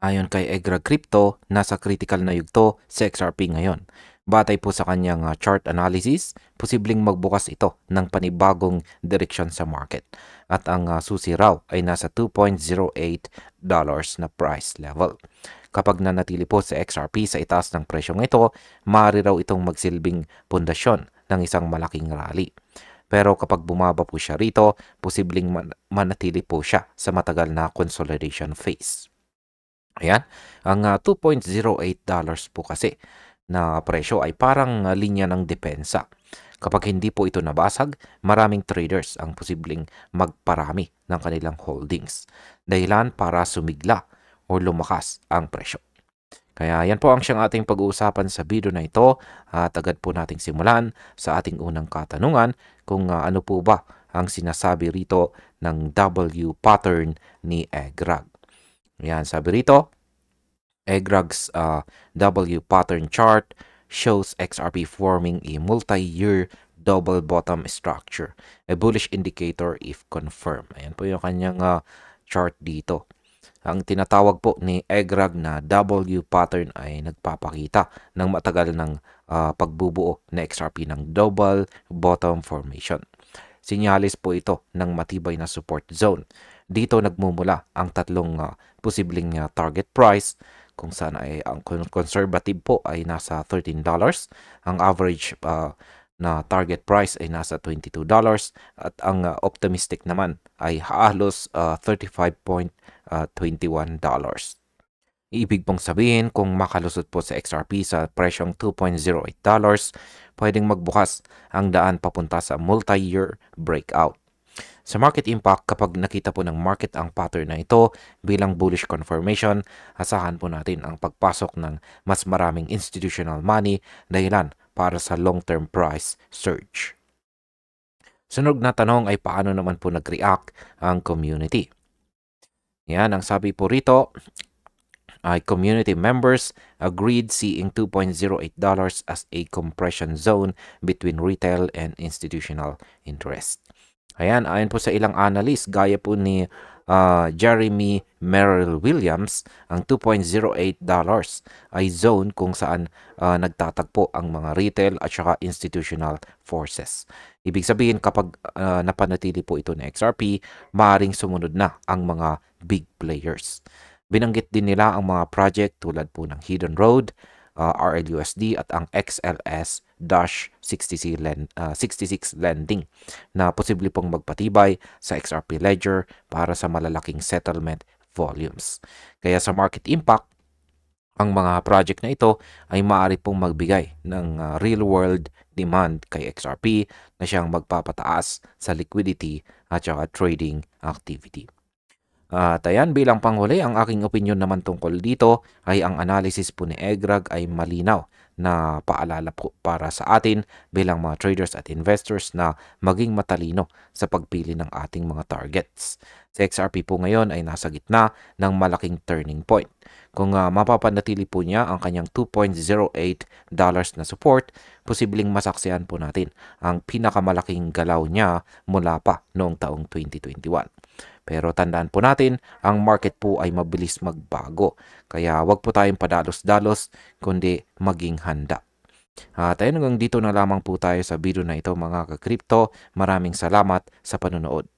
Ayon kay Egra Crypto, nasa critical na yugto si XRP ngayon. Batay po sa kanyang chart analysis, posibleng magbukas ito ng panibagong direksyon sa market. At ang susi raw ay nasa $2.08 na price level. Kapag nanatili po si XRP sa itaas ng presyong ito, maaari raw itong magsilbing pundasyon ng isang malaking rally. Pero kapag bumaba po siya rito, posibleng manatili po siya sa matagal na consolidation phase. Ayan, ang $2.08 po kasi na presyo ay parang linya ng depensa. Kapag hindi po ito nabasag, maraming traders ang posibleng magparami ng kanilang holdings. Dahilan para sumigla o lumakas ang presyo. Kaya yan po ang siyang ating pag-uusapan sa video na ito at agad po nating simulan sa ating unang katanungan kung ano po ba ang sinasabi rito ng W pattern ni EGRAG. Yan, sabi rito, EGRAG's W pattern chart shows XRP forming a multi-year double bottom structure, a bullish indicator if confirmed. Ayan po yung kanyang chart dito. Ang tinatawag po ni EGRAG na W pattern ay nagpapakita ng matagal ng pagbubuo na XRP ng double bottom formation. Sinyalis po ito ng matibay na support zone. Dito nagmumula ang tatlong posibleng target price kung saan ay ang conservative po ay nasa $13, ang average na target price ay nasa $22 at ang optimistic naman ay halos $35.21. Ibig pong sabihin kung makalusot po sa XRP sa presyong $2.08, pwedeng magbukas ang daan papunta sa multi-year breakout. Sa market impact, kapag nakita po ng market ang pattern na ito bilang bullish confirmation, asahan po natin ang pagpasok ng mas maraming institutional money dahilan para sa long-term price surge. Sunog na tanong ay paano naman po nag-react ang community. Yan, ang sabi po rito ay community members agreed seeing $2.08 as a compression zone between retail and institutional interest. Ayan, ayon po sa ilang analyst, gaya po ni Jeremy Merrill Williams, ang $2.08 ay zone kung saan nagtatagpo ang mga retail at saka institutional forces. Ibig sabihin, kapag napanatili po ito na XRP, maaaring sumunod na ang mga big players. Binanggit din nila ang mga project tulad po ng Hidden Road, RLUSD at ang XLS-66 lending na posible pong magpatibay sa XRP Ledger para sa malalaking settlement volumes. Kaya sa market impact, ang mga project na ito ay maaari pong magbigay ng real-world demand kay XRP na siyang magpapataas sa liquidity at saka trading activity. At ayan, bilang panghuli, ang aking opinion naman tungkol dito ay ang analysis po ni EGRAG ay malinaw na paalala po para sa atin bilang mga traders at investors na maging matalino sa pagpili ng ating mga targets. Si XRP po ngayon ay nasa gitna ng malaking turning point. Kung mapapanatili po niya ang kanyang $2.08 na support, posibleng masaksihan po natin ang pinakamalaking galaw niya mula pa noong taong 2021. Pero tandaan po natin, ang market po ay mabilis magbago. Kaya wag po tayong padalos-dalos, kundi maging handa. At ayun, hanggang dito na lamang po tayo sa video na ito mga ka-crypto. Maraming salamat sa panonood.